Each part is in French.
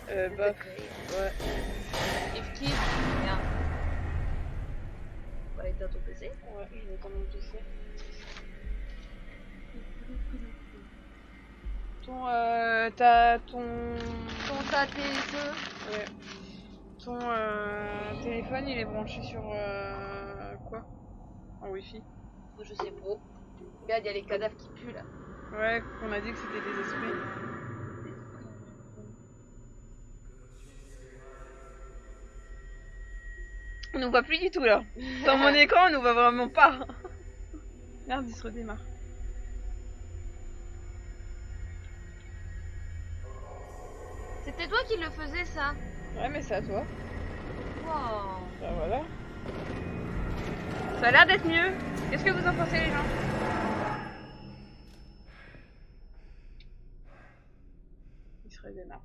Bah, ouais. Kiff. Merde. On va aller dans ton PC. Ouais, je vais dans mon PC. T'as ton... T'as tes jeux. Ouais. Ton téléphone, il est branché sur quoi? En wifi. Je sais pas. Regarde, il y a les cadavres qui puent là. Ouais, on a dit que c'était des esprits. On nous voit plus du tout là. Dans mon écran, on nous voit vraiment pas. Merde, il se redémarre. C'était toi qui le faisais ça. Ouais, mais c'est à toi. Wow. Bah voilà. Ça a l'air d'être mieux. Qu'est-ce que vous en pensez, les gens? Il se redémarre.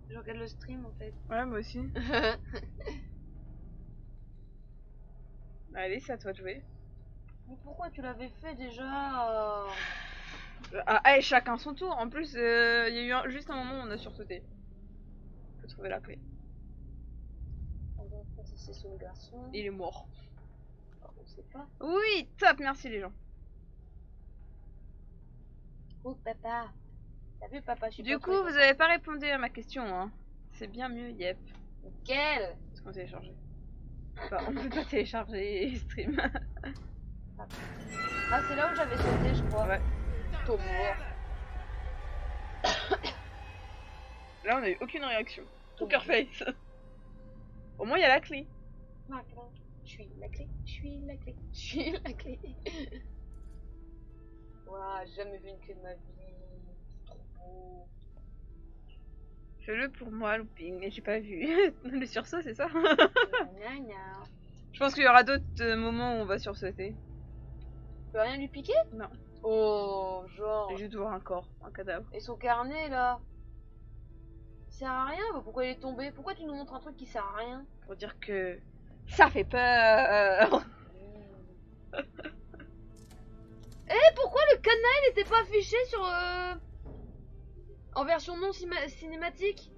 Je regarde le stream en fait. Ouais, moi aussi. Allez, c'est à toi de jouer. Mais pourquoi tu l'avais fait déjà Ah, chacun son tour. En plus, il y a eu juste un moment où on a sursauté. Faut trouver la clé. On va passer sur le garçon. Il est mort. On sait pas. Oui, top, merci les gens. Oh papa. T'as vu papa, je suis Du pas coup, trop vous content. avez pas répondu à ma question, hein. C'est bien mieux, yep. Quel Est-ce qu'on télécharge? Bah, on peut pas télécharger stream. Ah, c'est là où j'avais sauté, je crois. Ouais. Ton mort. Là, on a eu aucune réaction. Poker face. Au moins, il y a la clé. Maintenant, je suis la clé, je suis la clé, je suis la clé. Waouh, j'ai jamais vu une clé de ma vie. C'est trop beau. Fais-le pour moi, looping. Mais j'ai pas vu. Le sursaut, c'est ça? Gna gna. Je pense qu'il y aura d'autres moments où on va sursauter. Tu peux rien lui piquer? Non. Oh, genre. J'ai juste voir un corps, un cadavre. Et son carnet là? Il sert à rien, bah, pourquoi il est tombé? Pourquoi tu nous montres un truc qui sert à rien? Pour dire que ça fait peur. Eh, pourquoi le cadenas il était pas affiché sur en version non cinématique?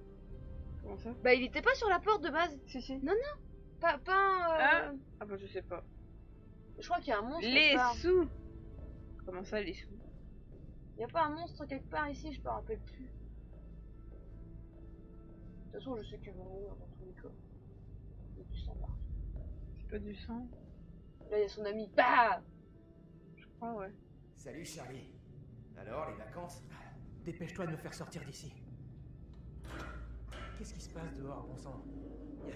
Comment ça? Bah il était pas sur la porte de base. Si. Non, pas Ah bah je sais pas. Je crois qu'il y a un monstre Les quelque part. sous. Comment ça, les sous? Y a pas un monstre quelque part ici, je me rappelle plus. De toute façon, je sais qu'il va mourir dans tous les cas. Il y a du sang partout. C'est pas du sang? Là, il y a son ami. Bah Je crois, ouais. Salut Charlie. Alors, les vacances? Dépêche-toi de me faire sortir d'ici. Qu'est-ce qui se passe dehors, bon sang?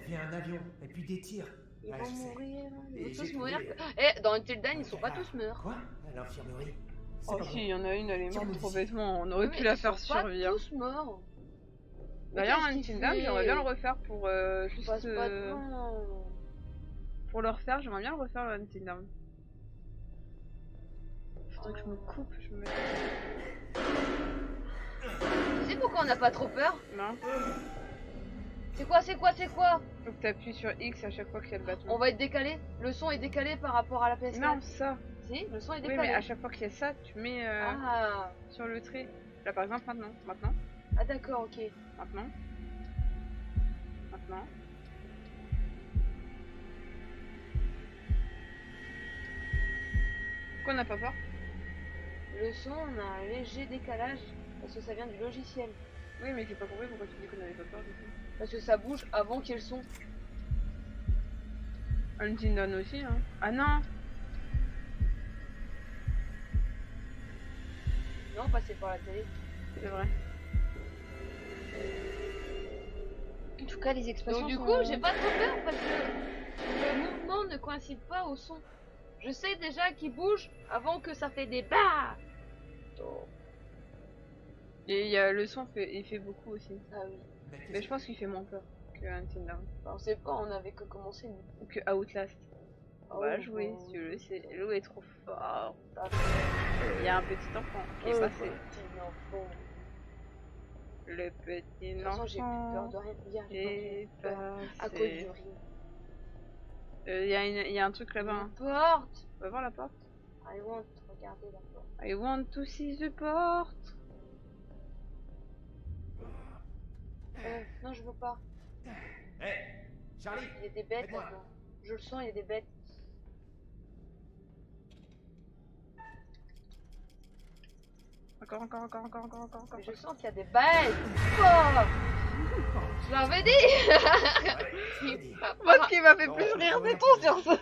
Il y avait un avion, et puis des tirs. Ils Ouais, vont je sais. mourir. Ils Et vont tous j'ai mourir. trouvé- Eh, dans Until Dawn, ils sont pas tous morts. Quoi? À l'infirmerie? C'est Oh pas si, bon. il y en a une, elle est morte Tiens-nous trop d'ici. bêtement. On aurait Oui, pu mais la ils faire sont pas survivre. tous morts. D'ailleurs, Mais un qu'est-ce qu'il Tintam, fait? j'aimerais bien le refaire pour Je juste. passe pas de temps. Pour le refaire, j'aimerais bien le refaire le Until Dawn. Faudrait que je me coupe, je me mette. Tu sais pourquoi on n'a pas trop peur? Non. C'est quoi? Faut que t'appuies sur X à chaque fois qu'il y a le bâton. On va être décalé. Le son est décalé par rapport à la PS4. Non, ça. Si, le son est Oui, décalé. mais à chaque fois qu'il y a ça, tu mets Ah, sur le trait. Là, par exemple, maintenant. ah d'accord, ok. Maintenant. Pourquoi on n'a pas peur? Le son, on a un léger décalage parce que ça vient du logiciel. Oui, mais j'ai pas compris pourquoi tu dis qu'on avait pas peur du coup. Parce que ça bouge avant qu'il y ait le son. Until Dawn aussi, hein. Ah non! Non, passer par la télé. C'est vrai. En tout cas, les expressions. Donc, du sont- coup, j'ai pas trop peur parce que le mouvement ne coïncide pas au son. Je sais déjà qu'il bouge avant que ça fait des bah. Et il y a le son, il fait beaucoup aussi. Ah oui. Mais je pense qu'il fait moins peur que Until Dawn. Enfin, on sait pas, on avait que commencé nous. Ou que Outlast. On va jouer si tu veux, Lou est trop fort. Il y a un petit enfant qui est passé. Le petit De toute façon, j'ai plus peur enfant de rien. Hier, est j'ai peur à cause du passé. rire. Il y a un truc là-bas. La Hein. porte. On va voir la porte. I want to regarder la porte. I want to see the porte. je veux pas. Hé, Charlie, Il y a des bêtes aide-moi. là-dedans. Je le sens, il y a des bêtes. Encore. Mais je sens qu'il y a des bêtes. Oh, je l'avais dit. Moi, ce qui m'a fait plus rire, c'est ton sur ça.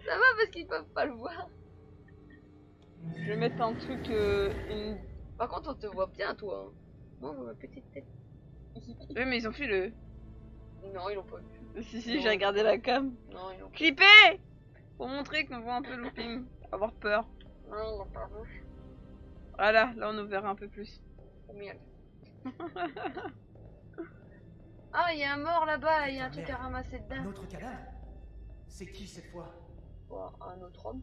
Ça va parce qu'ils peuvent pas le voir. Je vais mettre un truc, une... Par contre, on te voit bien, toi. Moi, on voit ma petite tête. Oui, mais ils ont fait le... Non, ils l'ont pas vu. Si, j'ai regardé la cam. Non, ils l'ont pas Clipper pour montrer qu'on voit un peu le looping. Avoir peur. vu. Non, ils l'ont pas vu. Voilà, là on nous verra un peu plus. Oh merde. Ah, il y a un mort là-bas, il y a un truc à ramasser un dedans. autre cadavre? C'est qui cette fois? Oh, un autre homme.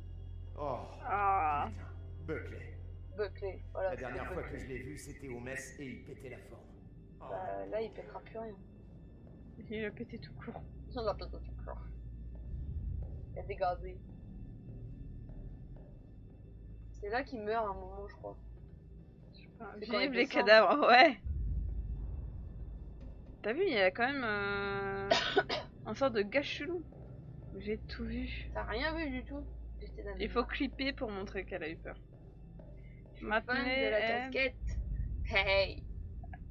Oh, Ah. putain, Buckley. Buckley, voilà. La dernière c'est fois que Buckley. je l'ai vu, c'était au mess et il pétait la forme. Oh. Bah, là, il pètera plus rien. Il a pété tout court. On l'a peut-être encore. Il a dégazé. C'est là qu'il meurt à un moment, je crois. C'est quand il Vive les descend. cadavres, ouais. T'as vu, il y a quand même un sort de gars chelou. J'ai tout vu. T'as rien vu du tout. J'étais dans Il faut clipper pour montrer qu'elle a eu peur. Maintenant, fan de la casquette. Hey.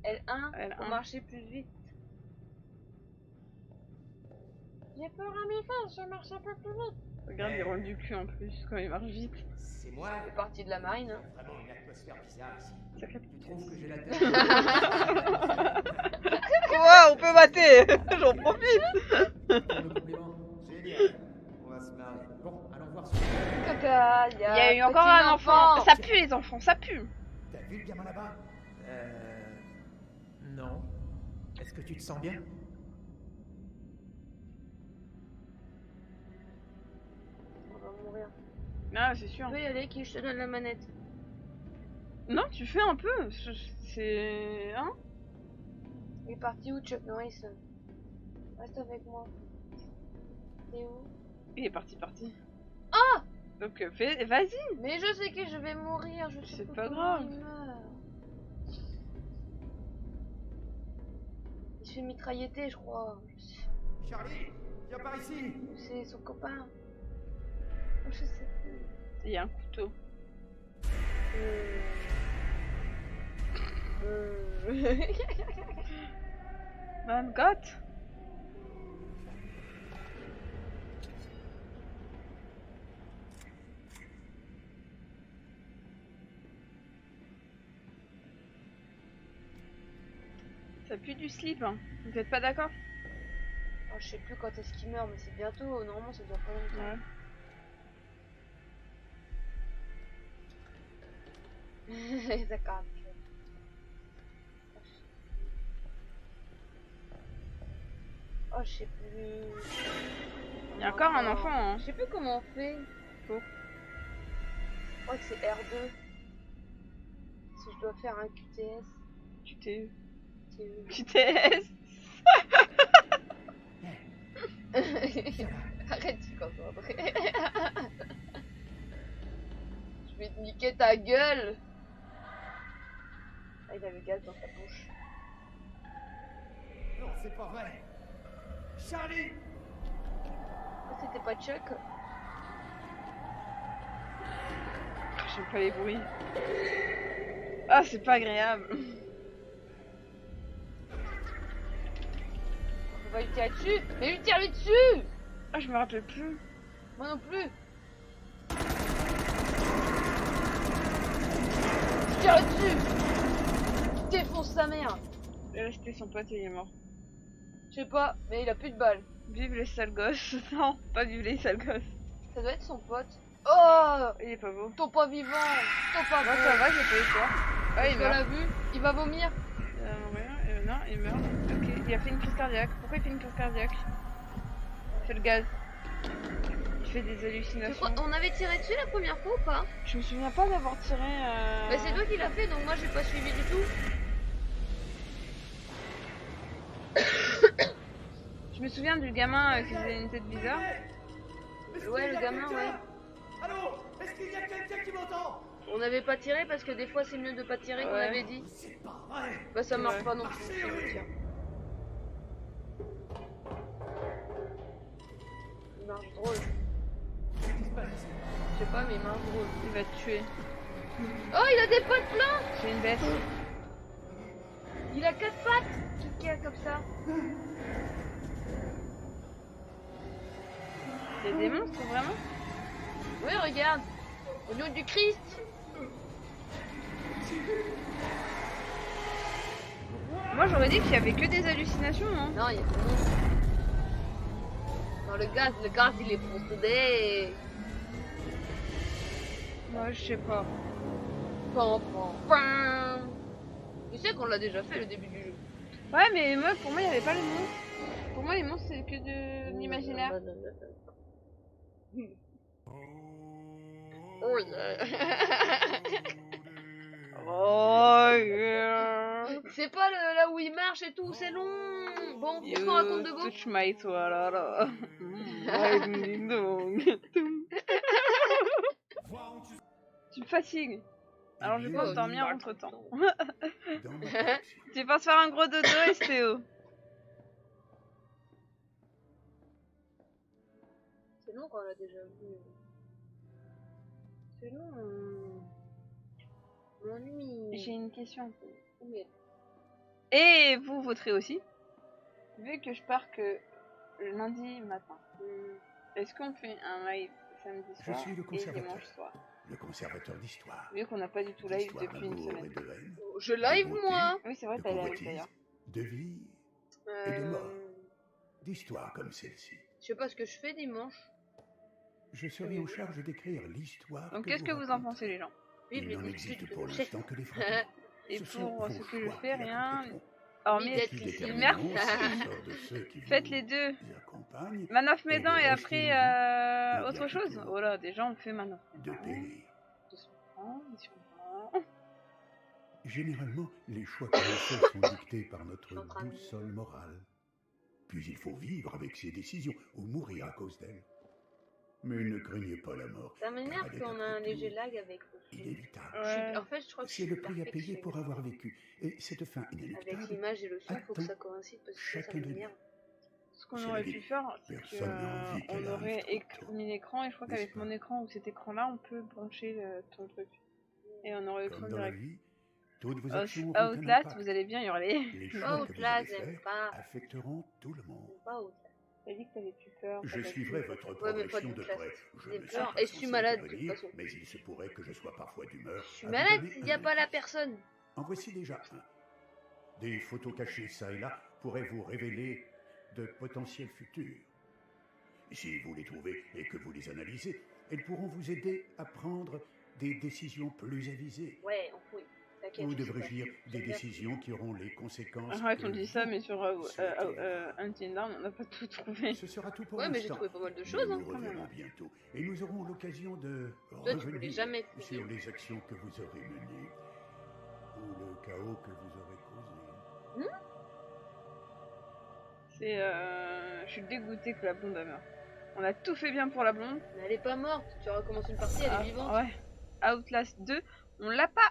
L1 pour L1. marcher plus vite. J'ai peur à mes fesses, je marche un peu plus vite. Regarde, il roule du cul en plus quand il marche vite. C'est moi? C'est parti de la marine. Hein. Vraiment une atmosphère bizarre ici. Sacré Tu trouves que j'ai la tête? Ouais, on peut mater. J'en profite. Pour le compliment. Génial. On va se marrer. Bon, allons voir ce que Caca, il y Il y a eu encore petit un enfant. Ça pue les enfants, ça pue. T'as vu le gamin là-bas? Non. Est-ce que tu te sens bien? On va mourir. Non, c'est sûr. Tu peux y aller, qui je te donne la manette. Non, tu fais un peu. C'est... Hein? Il est parti où, Chuck Norris? Reste avec moi. T'es où? Il est parti. Ah! Donc vas-y. Mais je sais que je vais mourir, je sais C'est plus pas comment grave. il meurt. Il se fait mitrailleter, je crois. Charlie, viens par ici. C'est son copain. Oh, je sais plus. Il y a un couteau. Man got. Ça pue du slip, hein. Vous êtes pas d'accord? Oh, je sais plus quand est-ce qu'il meurt, mais c'est bientôt. Normalement, ça dure pas longtemps. Ouais. D'accord. Oh, je sais plus. Il y a encore un enfant, hein. Je sais plus comment on fait. Pour Je crois que c'est R2. Si je dois faire un QTS. QTE. TE. QTS. Arrête de te concentrer. Je vais te niquer ta gueule. Ah, il a le gaz dans sa bouche. Non, c'est pas vrai. Charlie! Ah, c'était pas Chuck. J'aime pas les bruits. Ah, c'est pas agréable. On va lui tirer dessus. Mais lui tire-lui dessus. Ah, je me rappelle plus. Moi non plus. Tire-lui dessus. Défonce sa mère. Il est resté son pote et il est mort. Je sais pas, mais il a plus de balles. Vive les sales gosses. Non, pas vive les sales gosses. Ça doit être son pote. Oh, Il est pas beau. ton pas vivant. Ton pas Moi beau. ça va, j'ai pas eu peur. Ah, il Tu meurt. l'as vu. Il va vomir. Non, il meurt. Ok, il a fait une crise cardiaque. Pourquoi il fait une crise cardiaque? C'est le gaz. Il fait des Tu hallucinations. crois, on avait tiré dessus la première fois ou pas? Je me souviens pas d'avoir tiré. Bah c'est toi qui l'as fait, donc moi j'ai pas suivi du tout. Je me souviens du gamin qui faisait une tête bizarre. Est-ce Ouais, qu'il y le a gamin, quelqu'un? ouais. Allô? Est-ce qu'il y a quelqu'un qui m'entend? On n'avait pas tiré parce que des fois c'est mieux de pas tirer qu'on Ouais. avait dit. C'est pas vrai. Bah ça marche Ouais. pas non plus si je tire. Il marche drôle. Qu'est-ce qui se passe? Je sais pas mais il marche drôle. Il va te tuer. Oh il a des pattes plein. J'ai une bête. Il a 4 pattes qui a comme ça. Il y a des monstres vraiment? Oui regarde. Au nom du Christ. Moi j'aurais dit qu'il y avait que des hallucinations, hein. Non il y a des monstres. Non le gaz il est possédé. Moi je sais pas. Pam, pam, pam. Tu sais qu'on l'a déjà fait le début du jeu. Ouais, mais moi, pour moi, il n'y avait pas les monstres. Pour moi, les monstres, c'est que de l'imaginaire. Oh yeah. Oh yeah. C'est pas là où il marche et tout, c'est long. Bon, qu'est-ce qu'on raconte de beau? Touch my toilette. Ding dong. Tu me fatigues. Alors je pense dormir entre temps. Dans ma collection. Tu penses faire un gros dodo, STO? C'est long qu'on l'a déjà vu. C'est long. M'ennuie. J'ai une question. Oui. Et vous voterez aussi? Vu que je pars que le lundi matin, est-ce qu'on fait un live samedi Je soir suis le et conservateur. dimanche soir? Le conservateur d'histoire. Vu qu'on n'a pas du tout live D'histoire depuis une d'amour et semaine. de haine, Je live de beauté, moi. Oui, c'est vrai, de t'as live convoitise, d'ailleurs. de vie, et de mort. D'histoires comme celle-ci. Je sais pas ce que je fais dimanche. Je serai en charge d'écrire l'histoire. Donc qu'est-ce que vous en pensez les gens? Il Vive n'en les existe coups pour de l'instant que des fragments. Et Ce sont pour vos ce que je choix fais, qui rien. accompliront. Hormis Qui Qui détermineront détermineront merci. si le sort de ceux qui Faites vous les deux. accompagnent Manoff Et Médan de et rester après en vie, autre bien chose. plutôt. Oh là, déjà on fait Manoff de Médan. périr. Doucement. Généralement, les choix que l'on fait sont dictés par notre en train de- boussole morale. Puis il faut vivre avec ses décisions ou mourir à cause d'elles. Mais ne craignez pas la mort. Ça m'énerve car elle est qu'on a un après léger tout lag avec le film. inévitable. Ouais. En fait, je crois que C'est je le suis prix à payer pour perfectionniste. avoir vécu. Et cette fin Avec inéluctable, l'image et le son, faut que ça Attends. coïncide parce que ça Chacun de m'énerve. Ce qu'on C'est aurait la vie. pu faire, c'est Personne n'a envie qu'on qu'elle aurait arrive trop tôt. mis l'écran et je crois N'est-ce qu'avec pas? mon écran ou cet écran-là, on peut brancher ton truc. Et on aurait Comme l'écran dans la direct. vie, toutes vos actions auront un Outlast, impact. vous allez bien hurler. Les Oh, choix que vous Outlast, allez j'aime faire pas. affecteront tout le monde. J'aime pas Outlast. T'as dit que t'avais plus peur. Je suivrai votre Ouais, mais pas progression de d'Outlast. près. Je J'ai ne suis peur pas et je suis censé malade, de intervenir, toute façon. mais il se pourrait que je sois parfois d'humeur. Je suis à vous malade donner s'il n'y a un pas la indice. personne. En voici déjà un. Des photos cachées ça et là pourraient vous révéler de potentiels futurs. Si vous les trouvez et que vous les analysez, elles pourront vous aider à prendre des décisions plus avisées. Ouais, on fouille. T'inquiète. Ou je sais devrais-je pas. dire des J'aime bien. décisions qui auront les conséquences. Arrête, que on dit ça, vous mais sur souhaitez. Until Dawn, on n'a pas tout trouvé. Ce sera tout pour Ouais, mais j'ai l'instant. trouvé pas mal de choses. Nous Hein. nous reverrons bientôt et nous aurons l'occasion de Toi, tu voulais revenir jamais sur fouiller. les actions que vous aurez menées ou le chaos que vous aurez causé. C'est je suis dégoûtée que la blonde a meurt. On a tout fait bien pour la blonde. Mais elle est pas morte. Tu recommences une partie, elle est vivante. Ouais. Outlast 2, on l'a pas